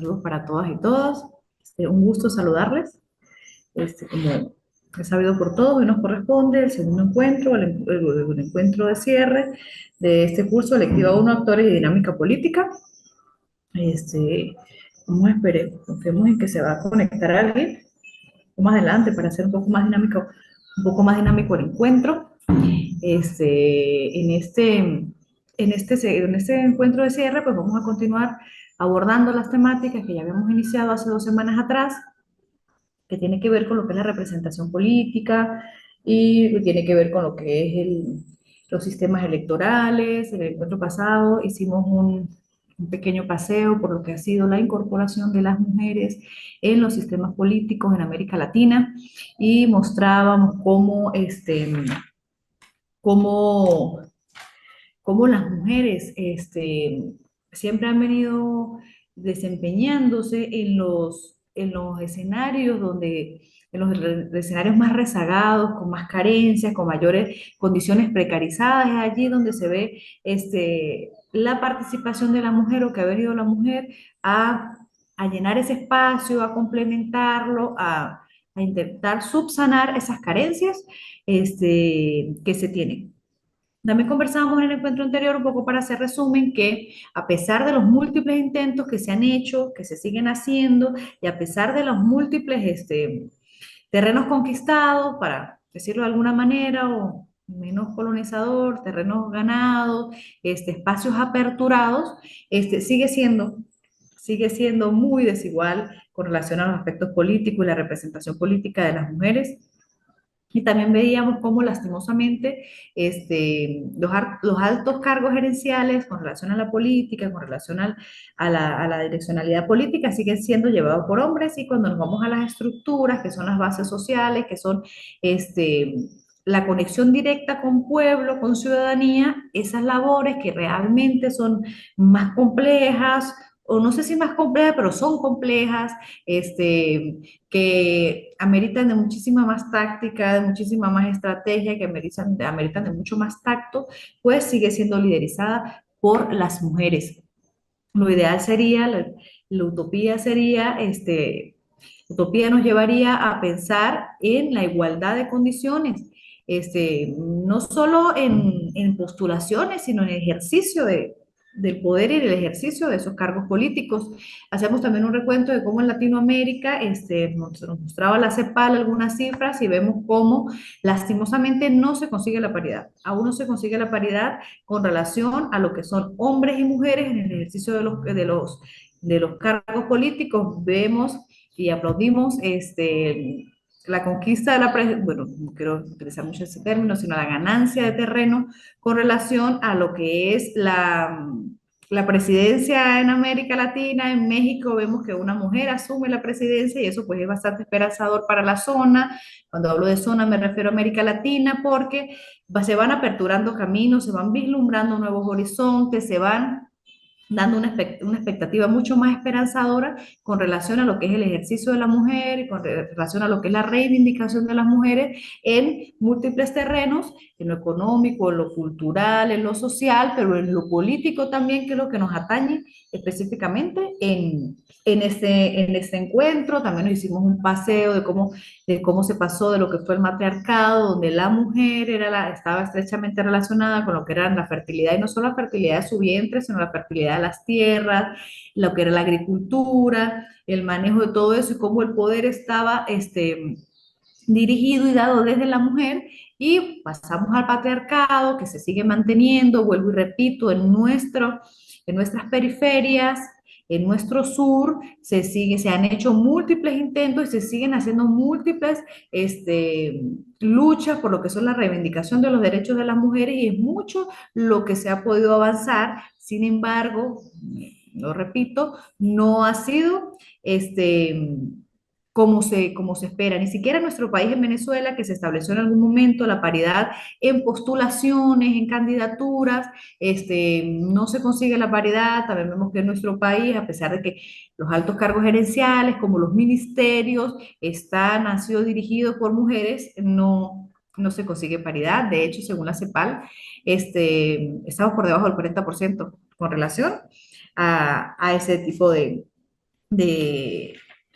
Saludos para todas y todos. Un gusto saludarles. Como es sabido por todos, hoy nos corresponde el segundo encuentro, el encuentro de cierre de este curso, Electiva 1, Actores y Dinámica Política. Este, confiemos en que se va a conectar alguien más adelante para hacer un poco más dinámico el encuentro. En este encuentro de cierre, pues vamos a continuar abordando las temáticas que ya habíamos iniciado hace 2 semanas atrás, que tiene que ver con lo que es la representación política y que tiene que ver con lo que es los sistemas electorales. En el encuentro pasado hicimos un pequeño paseo por lo que ha sido la incorporación de las mujeres en los sistemas políticos en América Latina y mostrábamos cómo cómo las mujeres siempre han venido desempeñándose en los escenarios en los escenarios más rezagados, con más carencias, con mayores condiciones precarizadas, es allí donde se ve la participación de la mujer o que ha venido la mujer a, a llenar ese espacio, a complementarlo, a intentar subsanar esas carencias que se tienen. También conversábamos en el encuentro anterior, un poco para hacer resumen, que a pesar de los múltiples intentos que se han hecho, que se siguen haciendo, y a pesar de los múltiples terrenos conquistados, para decirlo de alguna manera, o menos colonizador, terrenos ganados, espacios aperturados, sigue siendo muy desigual con relación a los aspectos políticos y la representación política de las mujeres. Y también veíamos cómo lastimosamente los altos cargos gerenciales con relación a la política, con relación a la direccionalidad política, siguen siendo llevados por hombres, y cuando nos vamos a las estructuras, que son las bases sociales, que son este, la conexión directa con pueblo, con ciudadanía, esas labores que realmente son más complejas, o no sé si más complejas, pero son complejas, que ameritan de muchísima más táctica, de muchísima más estrategia, que ameritan de mucho más tacto, pues sigue siendo liderizada por las mujeres. Lo ideal sería, la utopía sería, utopía nos llevaría a pensar en la igualdad de condiciones, no solo en postulaciones, sino en el ejercicio del poder y el ejercicio de esos cargos políticos. Hacemos también un recuento de cómo en Latinoamérica nos mostraba la CEPAL algunas cifras y vemos cómo lastimosamente no se consigue la paridad. Aún no se consigue la paridad con relación a lo que son hombres y mujeres en el ejercicio de los cargos políticos. Vemos y aplaudimos la conquista de bueno, no quiero utilizar mucho ese término, sino la ganancia de terreno con relación a lo que es la presidencia en América Latina. En México vemos que una mujer asume la presidencia y eso pues es bastante esperanzador para la zona. Cuando hablo de zona me refiero a América Latina porque se van aperturando caminos, se van vislumbrando nuevos horizontes, se van dando una expectativa mucho más esperanzadora con relación a lo que es el ejercicio de la mujer y con relación a lo que es la reivindicación de las mujeres en múltiples terrenos, en lo económico, en lo cultural, en lo social, pero en lo político también, que es lo que nos atañe específicamente en este encuentro. También nos hicimos un paseo de cómo se pasó de lo que fue el matriarcado, donde la mujer estaba estrechamente relacionada con lo que era la fertilidad, y no solo la fertilidad de su vientre, sino la fertilidad de las tierras, lo que era la agricultura, el manejo de todo eso, y cómo el poder estaba dirigido y dado desde la mujer. Y pasamos al patriarcado, que se sigue manteniendo, vuelvo y repito, en nuestras periferias, en nuestro sur, se han hecho múltiples intentos y se siguen haciendo múltiples luchas por lo que son la reivindicación de los derechos de las mujeres, y es mucho lo que se ha podido avanzar. Sin embargo, lo repito, no ha sido como se espera. Ni siquiera en nuestro país, en Venezuela, que se estableció en algún momento la paridad en postulaciones, en candidaturas, no se consigue la paridad. También vemos que en nuestro país, a pesar de que los altos cargos gerenciales, como los ministerios, han sido dirigidos por mujeres, no se consigue paridad. De hecho, según la CEPAL, estamos por debajo del 40% con relación a ese tipo de,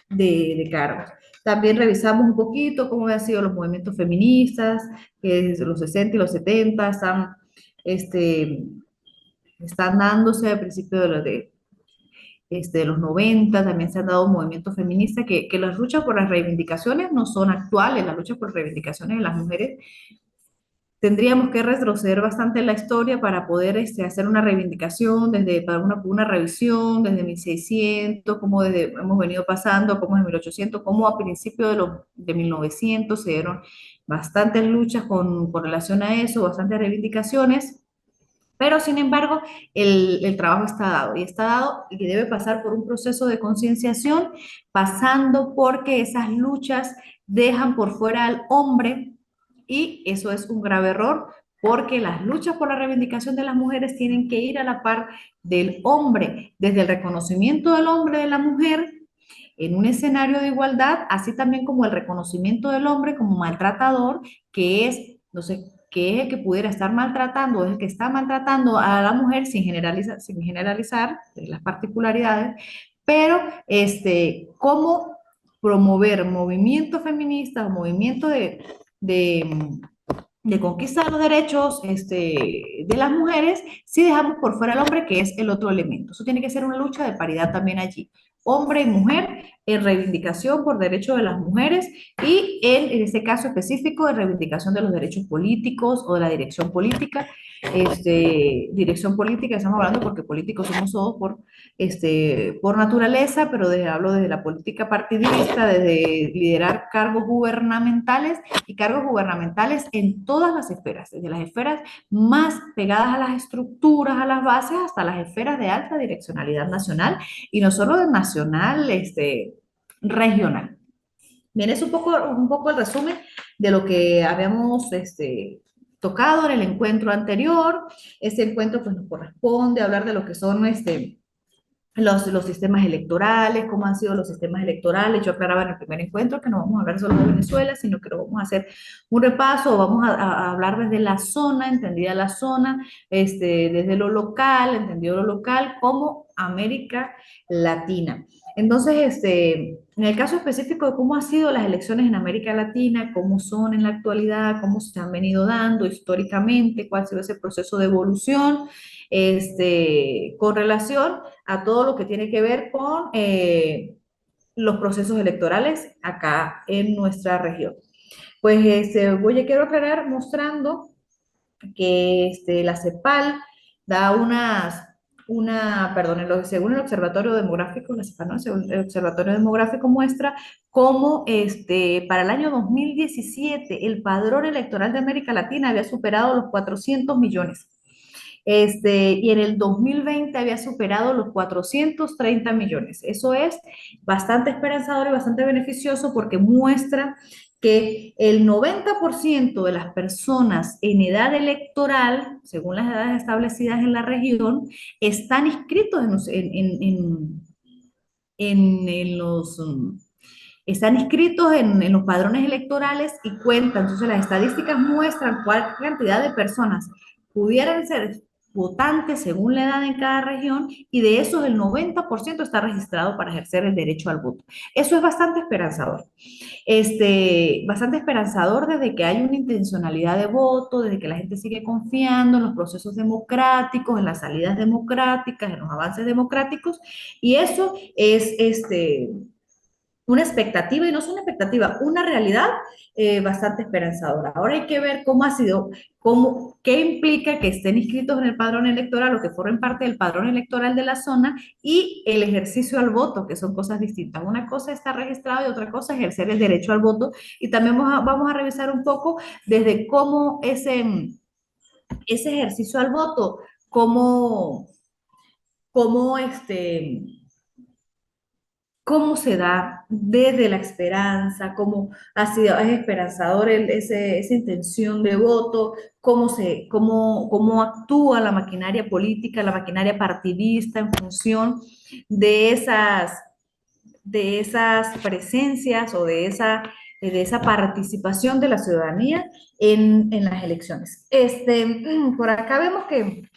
de cargos. También revisamos un poquito cómo han sido los movimientos feministas, que desde los 60 y los 70 este, están dándose al principio de los 90. También se han dado movimientos feministas que las luchas por las reivindicaciones no son actuales, las luchas por reivindicaciones de las mujeres tendríamos que retroceder bastante en la historia para poder hacer una reivindicación, para una revisión desde 1600, cómo hemos venido pasando, cómo desde 1800, cómo a principios de 1900 se dieron bastantes luchas con relación a eso, bastantes reivindicaciones. Pero, sin embargo, el trabajo está dado y está dado y debe pasar por un proceso de concienciación, pasando porque esas luchas dejan por fuera al hombre y eso es un grave error porque las luchas por la reivindicación de las mujeres tienen que ir a la par del hombre, desde el reconocimiento del hombre de la mujer en un escenario de igualdad, así también como el reconocimiento del hombre como maltratador, que es, no sé, que es el que pudiera estar maltratando, es el que está maltratando a la mujer sin generalizar las particularidades, pero cómo promover movimientos feministas, movimientos de, de conquista de los derechos de las mujeres, si dejamos por fuera al hombre, que es el otro elemento. Eso tiene que ser una lucha de paridad también allí. Hombre y mujer en reivindicación por derechos de las mujeres y en este caso específico de reivindicación de los derechos políticos o de la dirección política. Dirección política, estamos hablando porque políticos somos todos por naturaleza, pero hablo desde la política partidista, desde liderar cargos gubernamentales y cargos gubernamentales en todas las esferas, desde las esferas más pegadas a las estructuras, a las bases, hasta las esferas de alta direccionalidad nacional y no solo de nacional, regional. Bien, es un poco el resumen de lo que habíamos tocado en el encuentro anterior. Este encuentro pues, nos corresponde hablar de lo que son los sistemas electorales, cómo han sido los sistemas electorales. Yo aclaraba en el primer encuentro que no vamos a hablar solo de Venezuela, sino que lo vamos a hacer un repaso, vamos a hablar desde la zona, entendida la zona, desde lo local, entendido lo local, como América Latina. Entonces, en el caso específico de cómo han sido las elecciones en América Latina, cómo son en la actualidad, cómo se han venido dando históricamente, cuál ha sido ese proceso de evolución, con relación a todo lo que tiene que ver con los procesos electorales acá en nuestra región. Pues quiero aclarar mostrando que la CEPAL da perdón, según el Observatorio Demográfico, la CEPAL, ¿no? Según el Observatorio Demográfico muestra cómo para el año 2017 el padrón electoral de América Latina había superado los 400 millones. Y en el 2020 había superado los 430 millones. Eso es bastante esperanzador y bastante beneficioso porque muestra que el 90% de las personas en edad electoral, según las edades establecidas en la región, están inscritos en los... están inscritos en los padrones electorales y cuentan. Entonces, las estadísticas muestran cuál cantidad de personas pudieran ser votantes según la edad en cada región y de esos el 90% está registrado para ejercer el derecho al voto. Eso es bastante esperanzador. Bastante esperanzador desde que hay una intencionalidad de voto, desde que la gente sigue confiando en los procesos democráticos, en las salidas democráticas, en los avances democráticos y eso es una expectativa, y no es una expectativa, una realidad bastante esperanzadora. Ahora hay que ver cómo ha sido, qué implica que estén inscritos en el padrón electoral o que formen parte del padrón electoral de la zona y el ejercicio al voto, que son cosas distintas. Una cosa es estar registrado y otra cosa es ejercer el derecho al voto. Y también vamos a revisar un poco desde cómo ese ejercicio al voto, cómo cómo se da desde la esperanza, cómo ha sido, es esperanzador esa intención de voto, cómo actúa la maquinaria política, la maquinaria partidista en función de esas presencias o de esa participación de la ciudadanía en las elecciones. Por acá vemos que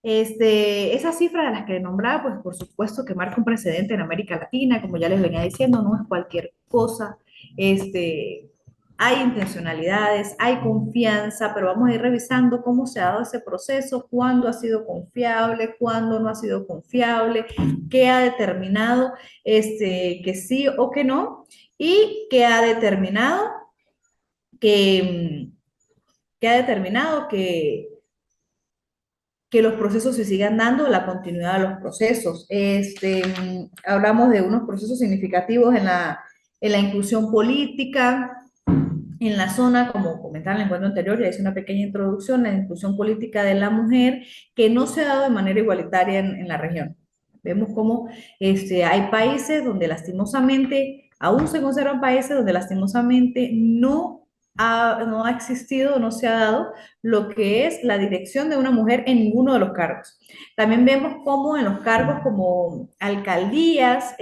Esas cifras de las que nombraba, pues por supuesto que marca un precedente en América Latina, como ya les venía diciendo, no es cualquier cosa. Este, hay intencionalidades, hay confianza, pero vamos a ir revisando cómo se ha dado ese proceso, cuándo ha sido confiable, cuándo no ha sido confiable, qué ha determinado que sí o que no, y qué ha determinado que, que ha determinado que los procesos se sigan dando, la continuidad de los procesos. Hablamos de unos procesos significativos en la inclusión política, en la zona, como comentaba en el encuentro anterior, ya hice una pequeña introducción, la inclusión política de la mujer, que no se ha dado de manera igualitaria en la región. Vemos cómo hay países donde lastimosamente, aún se conservan países donde lastimosamente no ha existido, no se ha dado lo que es la dirección de una mujer en ninguno de los cargos. También vemos cómo en los cargos como alcaldías,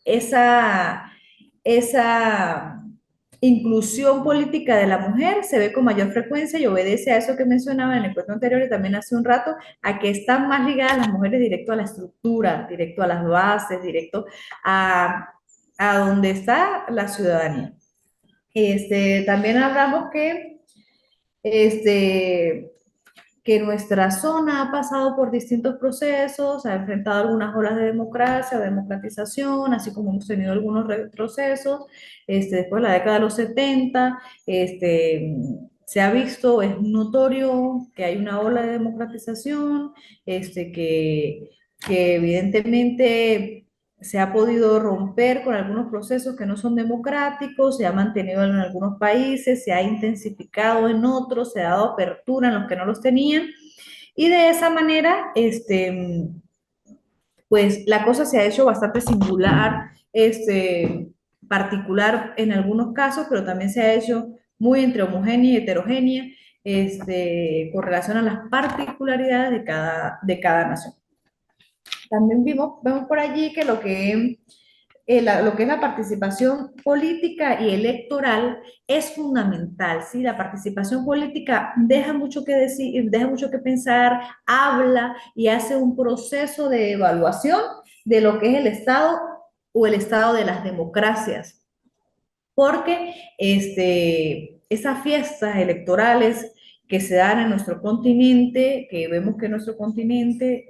esa, esa inclusión política de la mujer se ve con mayor frecuencia y obedece a eso que mencionaba en el encuentro anterior y también hace un rato, a que están más ligadas las mujeres directo a la estructura, directo a las bases, directo a, a donde está la ciudadanía. También hablamos este, que nuestra zona ha pasado por distintos procesos, ha enfrentado algunas olas de democracia, de democratización, así como hemos tenido algunos retrocesos. Después de la década de los 70, se ha visto, es notorio que hay una ola de democratización, que evidentemente se ha podido romper con algunos procesos que no son democráticos, se ha mantenido en algunos países, se ha intensificado en otros, se ha dado apertura en los que no los tenían, y de esa manera, pues la cosa se ha hecho bastante singular, particular en algunos casos, pero también se ha hecho muy entre homogénea y heterogénea, con relación a las particularidades de cada nación. También vemos por allí que lo que es la participación política y electoral es fundamental, ¿sí? La participación política deja mucho que decir, deja mucho que pensar, habla y hace un proceso de evaluación de lo que es el Estado o el estado de las democracias, porque esas fiestas electorales que se dan en nuestro continente, que vemos que nuestro continente,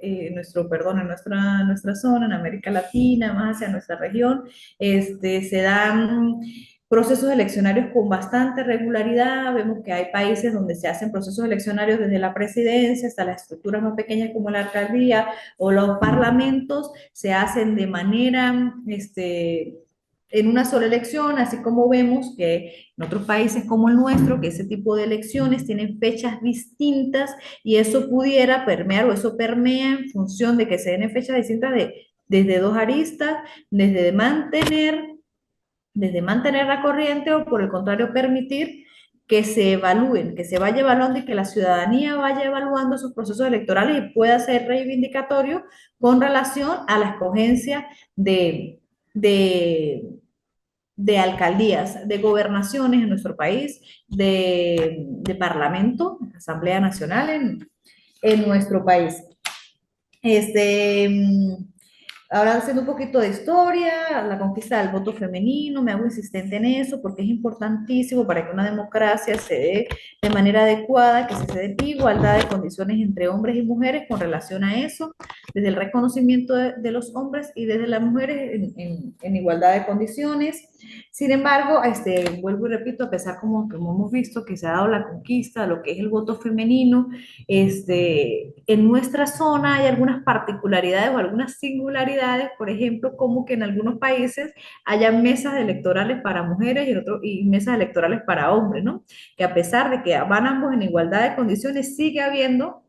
perdón, en nuestra zona, en América Latina, más hacia nuestra región, se dan procesos eleccionarios con bastante regularidad. Vemos que hay países donde se hacen procesos eleccionarios desde la presidencia hasta las estructuras más pequeñas como la alcaldía o los parlamentos, se hacen de manera, en una sola elección, así como vemos que en otros países como el nuestro, que ese tipo de elecciones tienen fechas distintas y eso pudiera permear o eso permea en función de que se den en fechas distintas desde dos aristas, desde mantener la corriente o por el contrario permitir que se evalúen, que se vaya evaluando y que la ciudadanía vaya evaluando sus procesos electorales y pueda ser reivindicatorio con relación a la escogencia de, de alcaldías, de gobernaciones en nuestro país, de parlamento, Asamblea Nacional en nuestro país. Este, Ahora haciendo un poquito de historia, la conquista del voto femenino, me hago insistente en eso porque es importantísimo para que una democracia se dé de manera adecuada, que se dé igualdad de condiciones entre hombres y mujeres con relación a eso, desde el reconocimiento de los hombres y desde las mujeres en igualdad de condiciones. Sin embargo, vuelvo y repito, a pesar como hemos visto que se ha dado la conquista, lo que es el voto femenino, en nuestra zona hay algunas particularidades o algunas singularidades, por ejemplo, como que en algunos países haya mesas electorales para mujeres y mesas electorales para hombres, ¿no? Que a pesar de que van ambos en igualdad de condiciones, sigue habiendo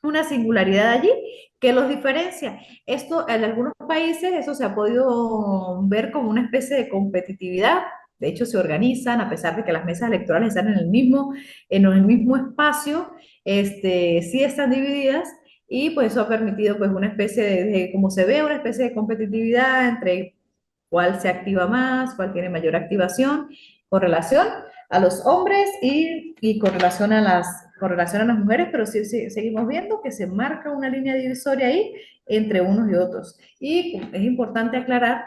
una singularidad allí que los diferencia. Esto en algunos países, eso se ha podido ver como una especie de competitividad. De hecho, se organizan, a pesar de que las mesas electorales están en el mismo espacio, sí están divididas y pues eso ha permitido pues una especie como se ve, una especie de competitividad entre cuál se activa más, cuál tiene mayor activación con relación a los hombres y con relación con relación a las mujeres, pero sí, sí, seguimos viendo que se marca una línea divisoria ahí entre unos y otros. Y es importante aclarar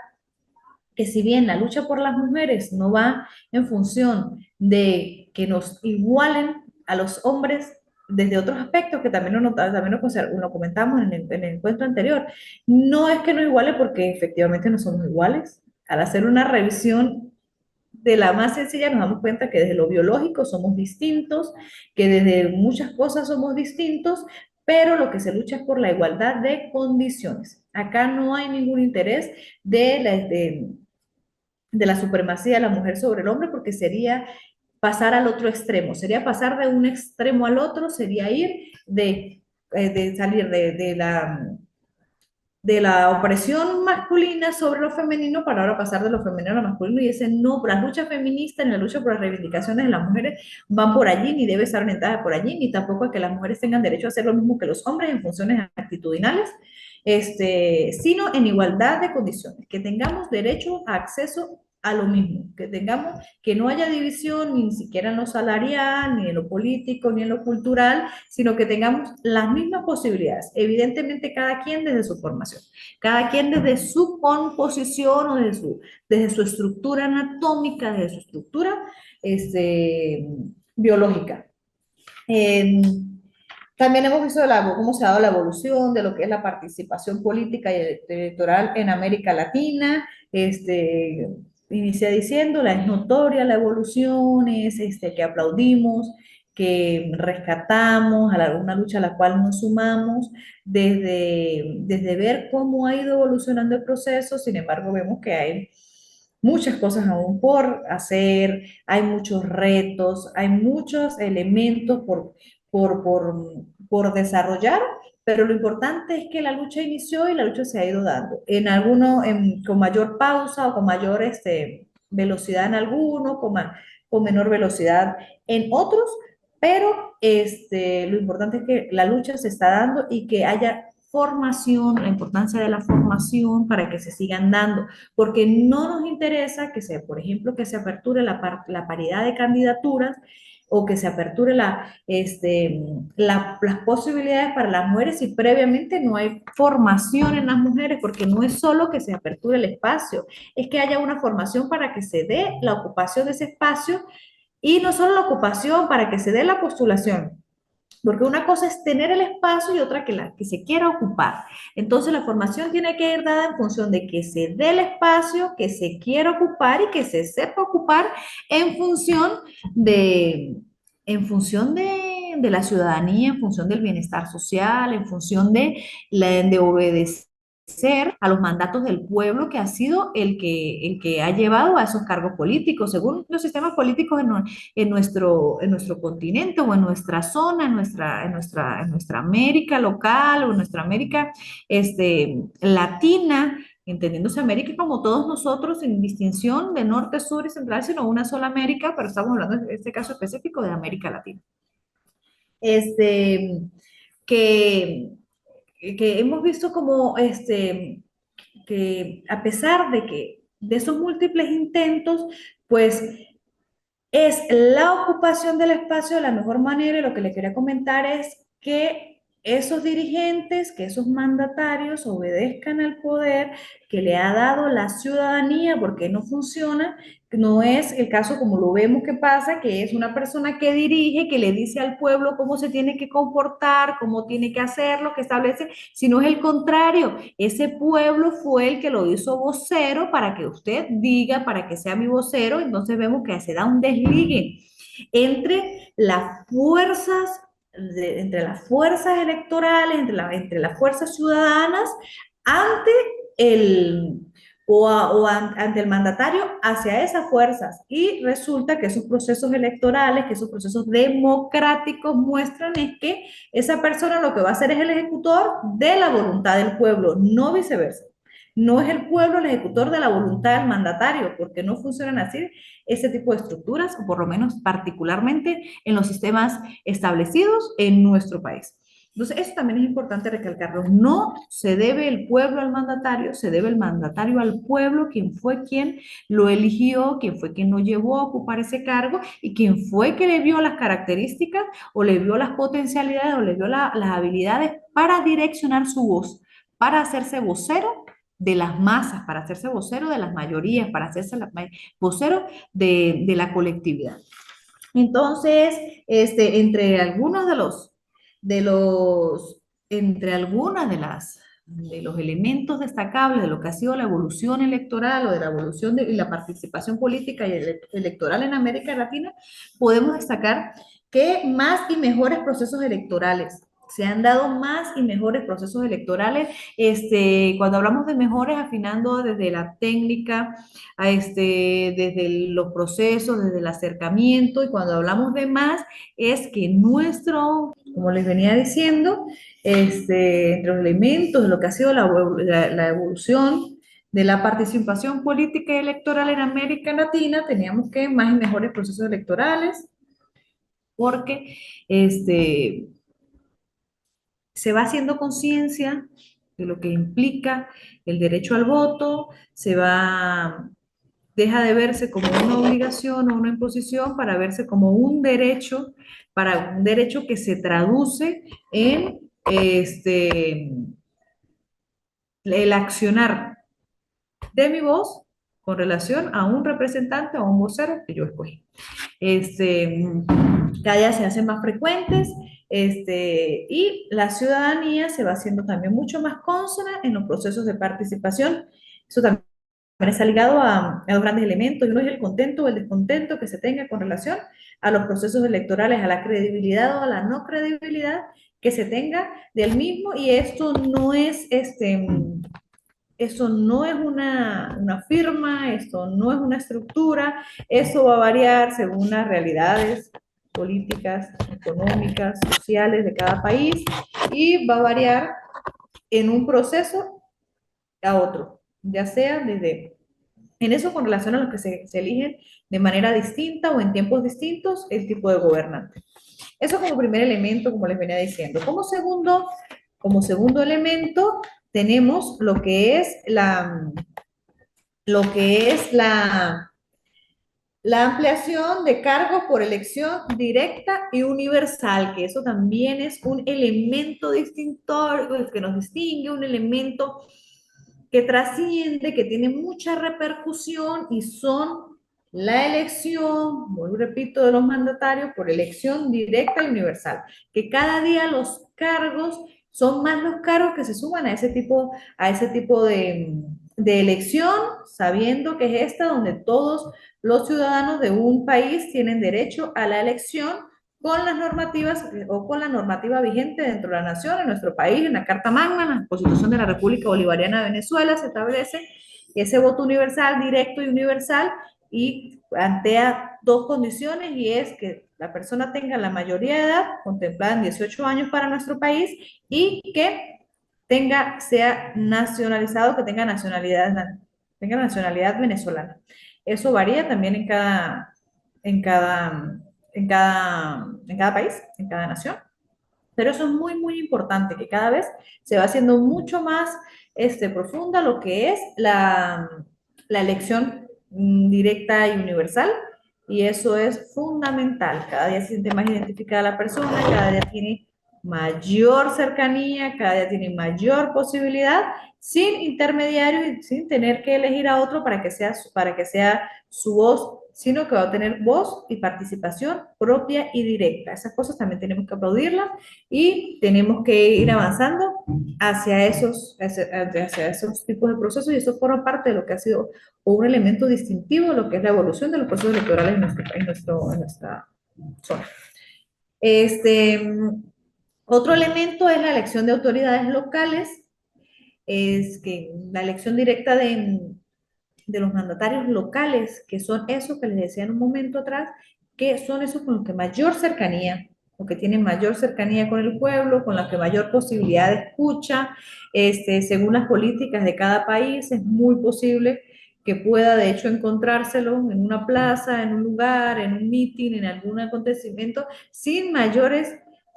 que si bien la lucha por las mujeres no va en función de que nos igualen a los hombres desde otros aspectos, que también lo comentamos en el encuentro anterior, no es que nos iguale porque efectivamente no somos iguales. Al hacer una revisión de la más sencilla nos damos cuenta que desde lo biológico somos distintos, que desde muchas cosas somos distintos, pero lo que se lucha es por la igualdad de condiciones. Acá no hay ningún interés de la supremacía de la mujer sobre el hombre, porque sería pasar al otro extremo, sería pasar de un extremo al otro, sería ir de salir de la opresión masculina sobre lo femenino para ahora pasar de lo femenino a lo masculino, y ese no, las luchas feministas ni la lucha por las reivindicaciones de las mujeres van por allí, ni debe ser orientada por allí, ni tampoco a que las mujeres tengan derecho a hacer lo mismo que los hombres en funciones actitudinales, sino en igualdad de condiciones, que tengamos derecho a acceso a lo mismo, que tengamos, que no haya división ni siquiera en lo salarial, ni en lo político, ni en lo cultural, sino que tengamos las mismas posibilidades, evidentemente cada quien desde su formación, cada quien desde su composición o desde su estructura anatómica, desde su estructura este, biológica. Eh, También hemos visto cómo se ha dado la evolución de lo que es la participación política y electoral en América Latina. Inicié diciendo, es notoria la evolución, que aplaudimos, que rescatamos, una lucha a la cual nos sumamos, desde ver cómo ha ido evolucionando el proceso. Sin embargo, vemos que hay muchas cosas aún por hacer, hay muchos retos, hay muchos elementos por, por, por desarrollar, pero lo importante es que la lucha inició y la lucha se ha ido dando. Con mayor pausa o con mayor velocidad en algunos, con menor velocidad en otros, pero lo importante es que la lucha se está dando y que haya formación, la importancia de la formación para que se sigan dando, porque no nos interesa que por ejemplo, que se aperture la paridad de candidaturas o que se aperture las posibilidades para las mujeres si previamente no hay formación en las mujeres, porque no es solo que se aperture el espacio, es que haya una formación para que se dé la ocupación de ese espacio, y no solo la ocupación, para que se dé la postulación. Porque una cosa es tener el espacio y otra que se quiera ocupar. Entonces la formación tiene que ir dada en función de que se dé el espacio, que se quiera ocupar y que se sepa ocupar en función de, de la ciudadanía, en función del bienestar social, en función de obedecer a los mandatos del pueblo, que ha sido el que ha llevado a esos cargos políticos, según los sistemas políticos en nuestro continente o en nuestra zona, en nuestra América local o en nuestra América latina, entendiéndose América como todos nosotros, sin distinción de norte, sur y central, sino una sola América, pero estamos hablando en este caso específico de América Latina. Este, que, que hemos visto como que a pesar de esos múltiples intentos, pues es la ocupación del espacio de la mejor manera, y lo que le quería comentar es que esos dirigentes, que esos mandatarios obedezcan al poder que le ha dado la ciudadanía, porque no funciona, no es el caso como lo vemos que pasa, que es una persona que dirige, que le dice al pueblo cómo se tiene que comportar, cómo tiene que hacerlo, que establece, sino es el contrario. Ese pueblo fue el que lo hizo vocero para que usted diga, para que sea mi vocero. Entonces vemos que se da un desligue entre entre las fuerzas electorales, entre las fuerzas ciudadanas, ante el, ante el mandatario hacia esas fuerzas. Y resulta que esos procesos electorales, que esos procesos democráticos muestran es que esa persona lo que va a hacer es el ejecutor de la voluntad del pueblo, no viceversa. No es el pueblo el ejecutor de la voluntad del mandatario, porque no funcionan así ese tipo de estructuras, o por lo menos particularmente en los sistemas establecidos en nuestro país. Entonces, eso también es importante recalcarlo. No se debe el pueblo al mandatario, se debe el mandatario al pueblo, quien fue quien lo eligió, quien fue quien lo llevó a ocupar ese cargo y quien fue que le vio las características o le vio las potencialidades o le vio las habilidades para direccionar su voz, para hacerse vocero de las masas, para hacerse vocero de las mayorías, para hacerse vocero de la colectividad. Entonces, entre algunos de los, entre algunas de los elementos destacables de lo que ha sido la evolución electoral o de la evolución y la participación política y electoral en América Latina, podemos destacar que más y mejores procesos electorales. Se han dado más y mejores procesos electorales. Cuando hablamos de mejores, afinando desde la técnica, desde los procesos, desde el acercamiento, y cuando hablamos de más, es que como les venía diciendo, entre los elementos de lo que ha sido la evolución de la participación política y electoral en América Latina, teníamos que más y mejores procesos electorales, porque se va haciendo conciencia de lo que implica el derecho al voto, deja de verse como una obligación o una imposición para verse como para un derecho que se traduce en el accionar de mi voz con relación a un representante o a un vocero que yo escogí. Cada día se hacen más frecuentes, y la ciudadanía se va haciendo también mucho más consona en los procesos de participación. Eso también está ligado a dos grandes elementos, y uno es el contento o el descontento que se tenga con relación a los procesos electorales, a la credibilidad o a la no credibilidad que se tenga del mismo, y esto no es una firma, esto no es una estructura, eso va a variar según las realidades políticas, económicas, sociales de cada país, y va a variar en un proceso a otro, ya sea en eso con relación a los que se eligen de manera distinta o en tiempos distintos el tipo de gobernante. Eso como primer elemento, como les venía diciendo. Como segundo elemento, tenemos lo que es la ampliación de cargos por elección directa y universal, que eso también es un elemento distintor que nos distingue, un elemento que trasciende, que tiene mucha repercusión, y son la elección, vuelvo y repito, de los mandatarios por elección directa y universal, que cada día son más los cargos que se suman a ese tipo de elección, sabiendo que es esta donde todos los ciudadanos de un país tienen derecho a la elección con las normativas o con la normativa vigente dentro de la nación, en nuestro país, en la Carta Magna, en la Constitución de la República Bolivariana de Venezuela, se establece ese voto universal, directo y universal, y plantea dos condiciones, y es que la persona tenga la mayoría de edad, contemplada en 18 años para nuestro país, y que sea nacionalizado, que tenga nacionalidad venezolana. Eso varía también en cada, en cada país, en cada nación. Pero eso es muy, muy importante, que cada vez se va haciendo mucho más profunda lo que es la elección directa y universal, y eso es fundamental. Cada día se siente más identificada la persona, cada día tiene mayor cercanía, cada día tiene mayor posibilidad, sin intermediario y sin tener que elegir a otro para que sea su voz, sino que va a tener voz y participación propia y directa. Esas cosas también tenemos que aplaudirlas, y tenemos que ir avanzando hacia esos tipos de procesos, y eso forma parte de lo que ha sido un elemento distintivo de lo que es la evolución de los procesos electorales en nuestra zona. Otro elemento es la elección de autoridades locales, es que la elección directa de los mandatarios locales, que son esos que les decía en un momento atrás, que son esos con los que mayor cercanía, o que tienen mayor cercanía con el pueblo, con los que mayor posibilidad de escucha, según las políticas de cada país, es muy posible que pueda de hecho encontrárselo en una plaza, en un lugar, en un meeting, en algún acontecimiento,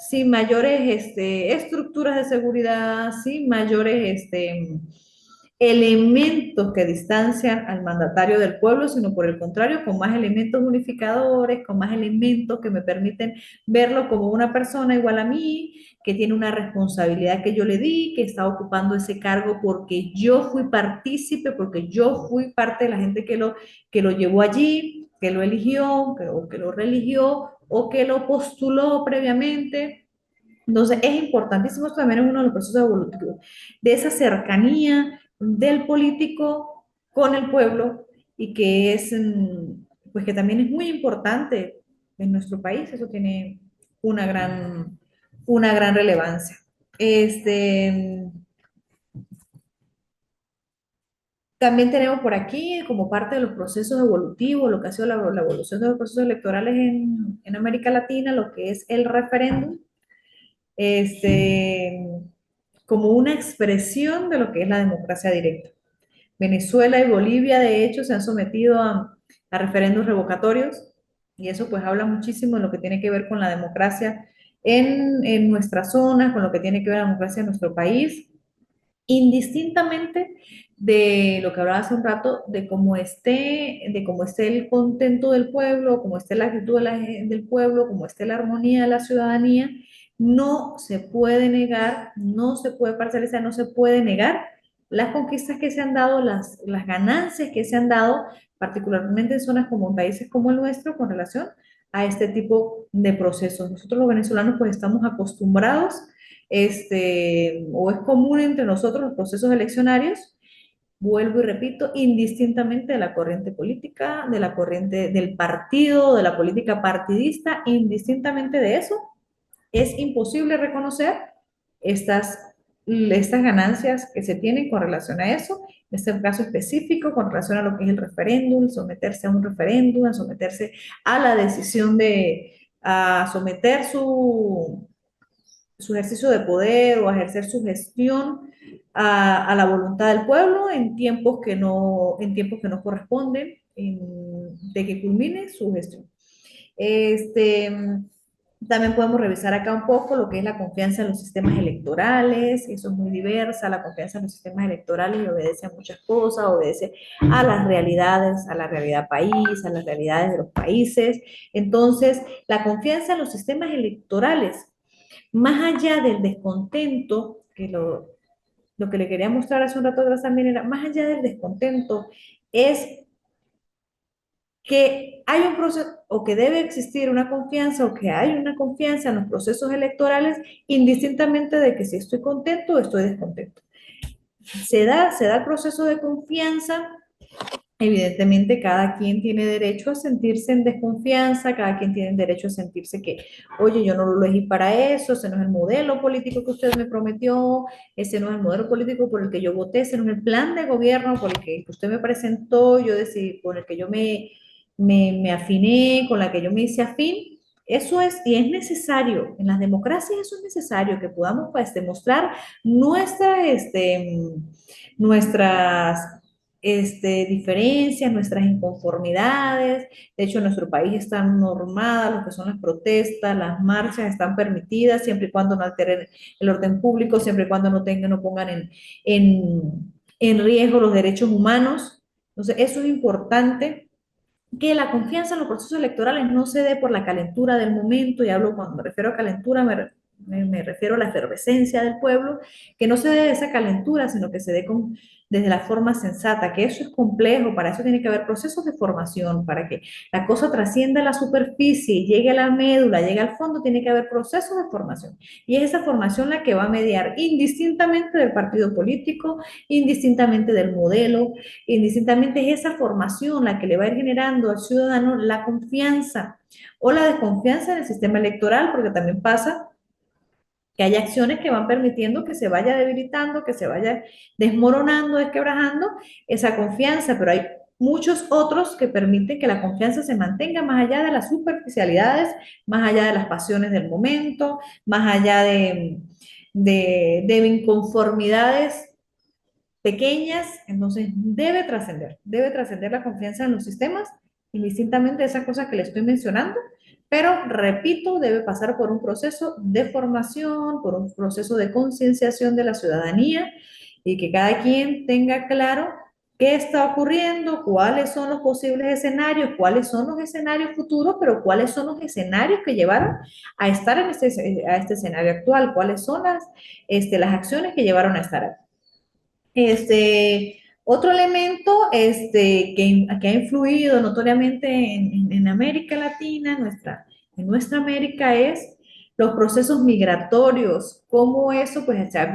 sin mayores estructuras de seguridad, sin mayores elementos que distancian al mandatario del pueblo, sino por el contrario, con más elementos unificadores, con más elementos que me permiten verlo como una persona igual a mí, que tiene una responsabilidad que yo le di, que está ocupando ese cargo porque yo fui partícipe, porque yo fui parte de la gente que lo llevó allí, que lo eligió, que lo religió o que lo postuló previamente. Entonces, es importantísimo, esto también es uno de los procesos evolutivos, de esa cercanía del político con el pueblo y que es, pues que también es muy importante en nuestro país, eso tiene una una gran relevancia. Este, también tenemos por aquí, como parte de los procesos evolutivos, lo que ha sido la evolución de los procesos electorales en América Latina, lo que es el referéndum, este, como una expresión de lo que es la democracia directa. Venezuela y Bolivia, de hecho, se han sometido a referendos revocatorios y eso pues habla muchísimo de lo que tiene que ver con la democracia en nuestra zona, con lo que tiene que ver la democracia en nuestro país, indistintamente de lo que hablaba hace un rato, de cómo esté el contento del pueblo, cómo esté la actitud del pueblo, cómo esté la armonía de la ciudadanía, no se puede negar, no se puede parcializar, no se puede negar las conquistas que se han dado, las ganancias que se han dado, particularmente en zonas como en países como el nuestro, con relación a este tipo de procesos. Nosotros los venezolanos pues estamos acostumbrados o es común entre nosotros los procesos eleccionarios, vuelvo y repito, indistintamente de la corriente política, de la corriente del partido, de la política partidista, indistintamente de eso, es imposible reconocer estas, estas ganancias que se tienen con relación a eso, en este caso específico, con relación a lo que es el referéndum, someterse a un referéndum, a someterse a la decisión a someter su ejercicio de poder o a ejercer su gestión a la voluntad del pueblo en tiempos que no corresponden de que culmine su gestión. Este, también podemos revisar acá un poco lo que es la confianza en los sistemas electorales, eso es muy diversa, la confianza en los sistemas electorales obedece a muchas cosas, obedece a las realidades, a la realidad país, a las realidades de los países. Entonces, la confianza en los sistemas electorales más allá del descontento, lo que le quería mostrar hace un rato atrás también era, más allá del descontento, es que hay un proceso o que debe existir una confianza o que hay una confianza en los procesos electorales, indistintamente de que si estoy contento o estoy descontento. Se da el proceso de confianza. Evidentemente, cada quien tiene derecho a sentirse en desconfianza, cada quien tiene derecho a sentirse que, oye, yo no lo elegí para eso, ese no es el modelo político que usted me prometió, ese no es el modelo político por el que yo voté, ese no es el plan de gobierno por el que usted me presentó, yo decidí, por el que yo me afiné, con la que yo me hice afín. Eso es, y es necesario, en las democracias eso es necesario, que podamos pues, demostrar nuestras diferencias, nuestras inconformidades. De hecho, en nuestro país están normadas lo que son las protestas, las marchas están permitidas siempre y cuando no alteren el orden público, siempre y cuando no pongan en riesgo los derechos humanos. Entonces, eso es importante que la confianza en los procesos electorales no se dé por la calentura del momento, y hablo cuando me refiero a calentura, me refiero a la efervescencia del pueblo, que no se dé de esa calentura, sino que se dé desde la forma sensata, que eso es complejo, para eso tiene que haber procesos de formación, para que la cosa trascienda la superficie, llegue a la médula, llegue al fondo, tiene que haber procesos de formación. Y es esa formación la que va a mediar indistintamente del partido político, indistintamente del modelo, indistintamente es esa formación la que le va a ir generando al ciudadano la confianza o la desconfianza en el sistema electoral, porque también pasa que hay acciones que van permitiendo que se vaya debilitando, que se vaya desmoronando, desquebrajando esa confianza, pero hay muchos otros que permiten que la confianza se mantenga más allá de las superficialidades, más allá de las pasiones del momento, más allá de inconformidades pequeñas, entonces debe trascender la confianza en los sistemas, indistintamente de esas cosas que le estoy mencionando, pero repito, debe pasar por un proceso de formación, por un proceso de concienciación de la ciudadanía y que cada quien tenga claro qué está ocurriendo, cuáles son los posibles escenarios, cuáles son los escenarios futuros, pero cuáles son los escenarios que llevaron a estar en a este escenario actual, cuáles son las acciones que llevaron a estar aquí. Otro elemento que ha influido notoriamente en América Latina, en nuestra América, es los procesos migratorios, cómo eso pues se han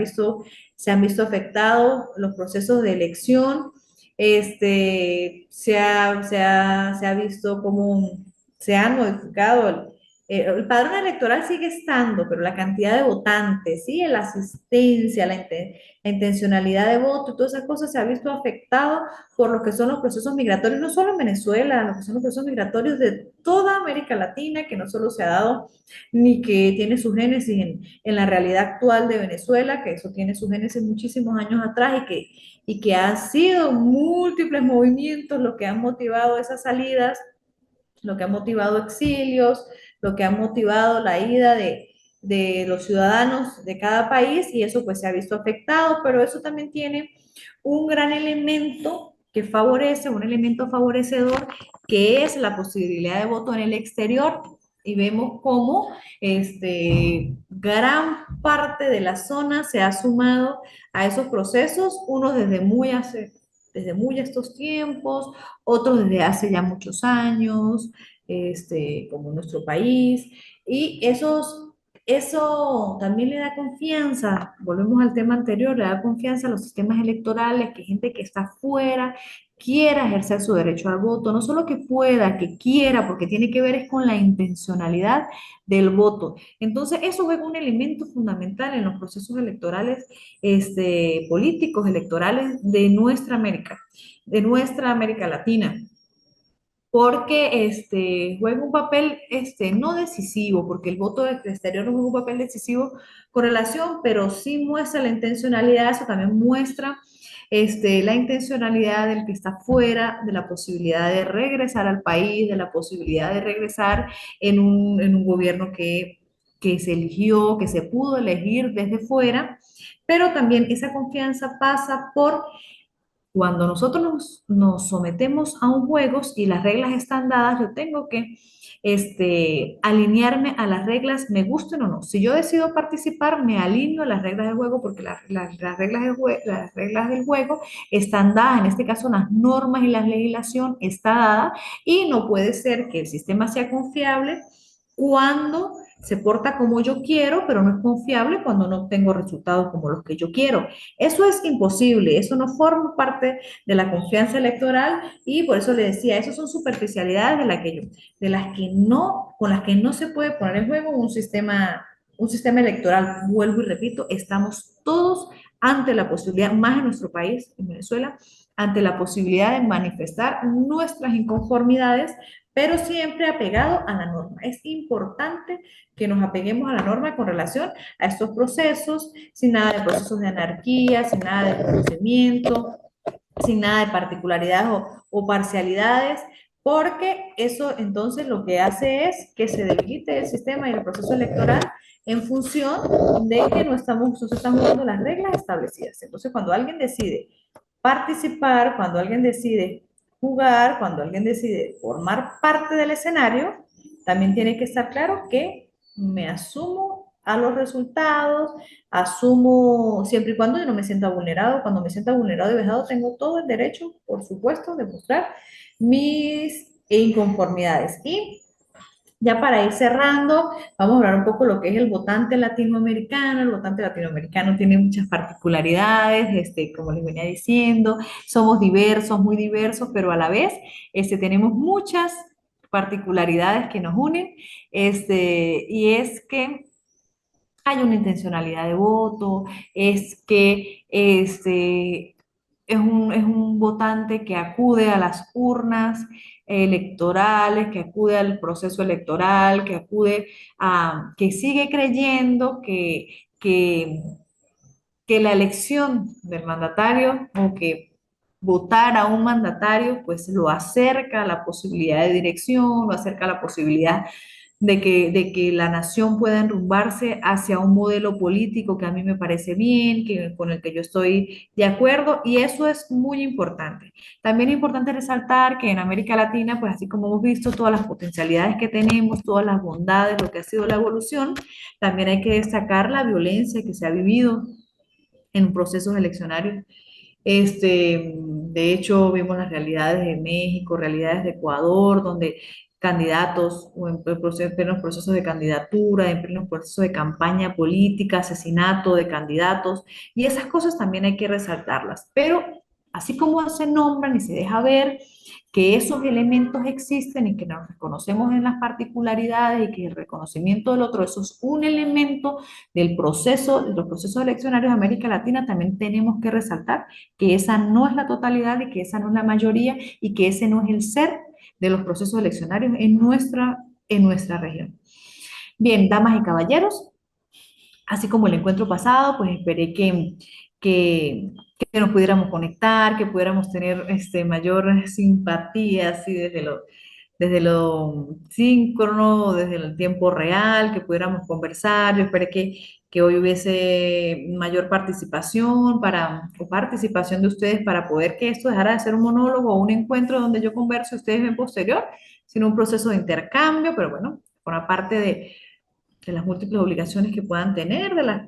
visto afectados los procesos de elección, se ha visto cómo se han modificado el padrón electoral sigue estando, pero la cantidad de votantes, ¿sí? La asistencia, la intencionalidad de voto, y todas esas cosas se ha visto afectado por lo que son los procesos migratorios, no solo en Venezuela, lo que son los procesos migratorios de toda América Latina, que no solo se ha dado ni que tiene su génesis en la realidad actual de Venezuela, que eso tiene su génesis muchísimos años atrás y que han sido múltiples movimientos los que han motivado esas salidas, lo que ha motivado exilios, lo que ha motivado la ida de los ciudadanos de cada país y eso pues se ha visto afectado, pero eso también tiene un gran elemento que favorece, un elemento favorecedor, que es la posibilidad de voto en el exterior. Y vemos cómo gran parte de la zona se ha sumado a esos procesos, unos desde muy estos tiempos, otros desde hace ya muchos años, como nuestro país, y eso también le da confianza, volvemos al tema anterior, le da confianza a los sistemas electorales, que gente que está fuera quiera ejercer su derecho al voto, no solo que pueda, que quiera, porque tiene que ver es con la intencionalidad del voto. Entonces, eso es un elemento fundamental en los procesos electorales, políticos, electorales de nuestra América Latina porque juega un papel no decisivo, porque el voto del exterior no juega un papel decisivo con relación, pero sí muestra la intencionalidad, eso también muestra la intencionalidad del que está fuera, de la posibilidad de regresar al país, de la posibilidad de regresar en un gobierno que se eligió, que se pudo elegir desde fuera, pero también esa confianza pasa por cuando nosotros nos sometemos a un juego y las reglas están dadas, yo tengo que alinearme a las reglas, me gusten o no. Si yo decido participar, me alineo a las reglas del juego porque las reglas del juego están dadas, en este caso las normas y la legislación está dada y no puede ser que el sistema sea confiable cuando se porta como yo quiero, pero no es confiable cuando no obtengo resultados como los que yo quiero. Eso es imposible, eso no forma parte de la confianza electoral y por eso le decía, eso son superficialidades con las que no se puede poner en juego un sistema electoral. Vuelvo y repito, estamos todos ante la posibilidad, más en nuestro país, en Venezuela, ante la posibilidad de manifestar nuestras inconformidades, pero siempre apegado a la norma. Es importante que nos apeguemos a la norma con relación a estos procesos, sin nada de procesos de anarquía, sin nada de conocimiento, sin nada de particularidades o parcialidades, porque eso entonces lo que hace es que se debilite el sistema y el proceso electoral en función de que no se están jugando las reglas establecidas. Entonces, cuando alguien decide participar, cuando alguien decide jugar, cuando alguien decide formar parte del escenario, también tiene que estar claro que me asumo a los resultados, asumo siempre y cuando yo no me sienta vulnerado. Cuando me sienta vulnerado y vejado, tengo todo el derecho, por supuesto, de mostrar mis inconformidades. Y ya para ir cerrando, vamos a hablar un poco de lo que es el votante latinoamericano. El votante latinoamericano tiene muchas particularidades, como les venía diciendo, somos diversos, muy diversos, pero a la vez tenemos muchas particularidades que nos unen, y es que hay una intencionalidad de voto, es que es un votante que acude a las urnas electorales, que acude al proceso electoral, que sigue creyendo que la elección del mandatario o que votar a un mandatario pues lo acerca a la posibilidad de dirección, lo acerca a la posibilidad de que la nación pueda enrumbarse hacia un modelo político que a mí me parece bien, con el que yo estoy de acuerdo, y eso es muy importante. También es importante resaltar que en América Latina, pues así como hemos visto todas las potencialidades que tenemos, todas las bondades, lo que ha sido la evolución, también hay que destacar la violencia que se ha vivido en procesos eleccionarios. De hecho, vimos las realidades de México, realidades de Ecuador, donde candidatos o en plenos procesos de candidatura, en plenos procesos de campaña política, asesinato de candidatos, y esas cosas también hay que resaltarlas. Pero así como se nombran y se deja ver que esos elementos existen y que nos reconocemos en las particularidades y que el reconocimiento del otro, eso es un elemento del proceso, de los procesos eleccionarios de América Latina, también tenemos que resaltar que esa no es la totalidad y que esa no es la mayoría y que ese no es el ser de los procesos eleccionarios en nuestra región. Bien, damas y caballeros, así como el encuentro pasado, pues esperé que nos pudiéramos conectar, que pudiéramos tener mayor simpatía así desde lo síncrono, desde el tiempo real, que pudiéramos conversar. Yo esperé que hoy hubiese mayor participación o participación de ustedes para poder que esto dejara de ser un monólogo o un encuentro donde yo converso y ustedes ven posterior, sino un proceso de intercambio, pero bueno, por aparte de las múltiples obligaciones que puedan tener, de las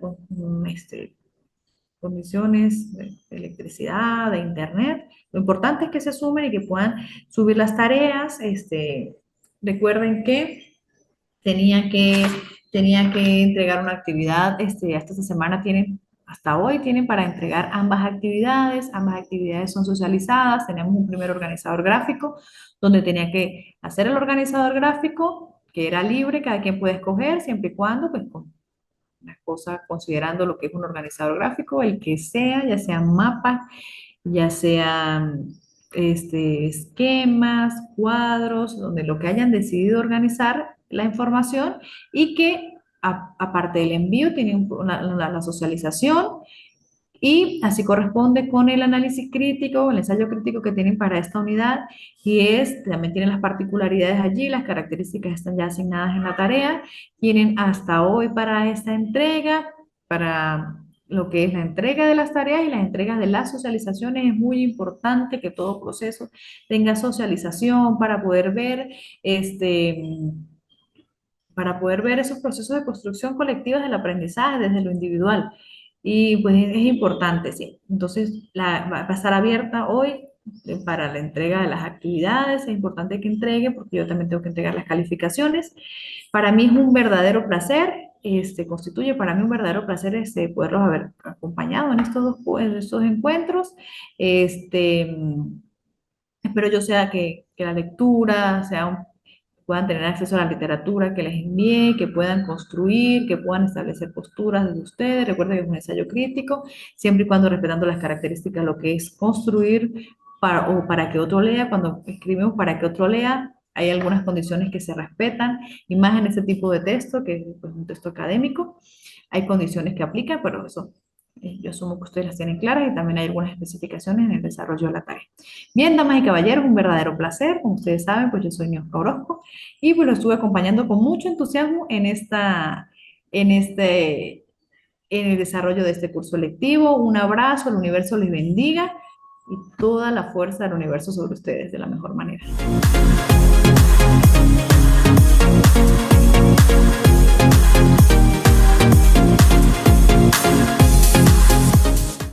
condiciones de electricidad, de internet. Lo importante es que se sumen y que puedan subir las tareas. Recuerden que tenía que, tenía que entregar una actividad, hasta esta semana tienen, hasta hoy tienen para entregar ambas actividades son socializadas, tenemos un primer organizador gráfico, donde tenía que hacer el organizador gráfico, que era libre, cada quien puede escoger, siempre y cuando, pues, con una cosa, considerando lo que es un organizador gráfico, el que sea, ya sean mapas, ya sean esquemas, cuadros, donde lo que hayan decidido organizar la información y que aparte del envío tienen la socialización y así corresponde con el análisis crítico, el ensayo crítico que tienen para esta unidad y también tienen las particularidades allí, las características están ya asignadas en la tarea, tienen hasta hoy para esta entrega, para lo que es la entrega de las tareas y las entregas de las socializaciones. Es muy importante que todo proceso tenga socialización para poder ver esos procesos de construcción colectiva del aprendizaje desde lo individual. Y pues es importante, sí. Entonces, va a estar abierta hoy para la entrega de las actividades. Es importante que entregue porque yo también tengo que entregar las calificaciones. Para mí es un verdadero placer, constituye para mí un verdadero placer poderlos haber acompañado en estos encuentros. Este, Espero yo sea que la lectura puedan tener acceso a la literatura que les envíe, que puedan construir, que puedan establecer posturas desde ustedes. Recuerden que es un ensayo crítico, siempre y cuando respetando las características, lo que es construir o para que otro lea. Cuando escribimos para que otro lea, hay algunas condiciones que se respetan, y más en este tipo de texto, que es pues, un texto académico, hay condiciones que aplican, pero eso yo asumo que ustedes las tienen claras y también hay algunas especificaciones en el desarrollo de la tarea. Bien, damas y caballeros, un verdadero placer. Como ustedes saben, pues yo soy Niosca Orozco y pues lo estuve acompañando con mucho entusiasmo en este, en el desarrollo de este curso lectivo. Un abrazo, el universo les bendiga y toda la fuerza del universo sobre ustedes de la mejor manera.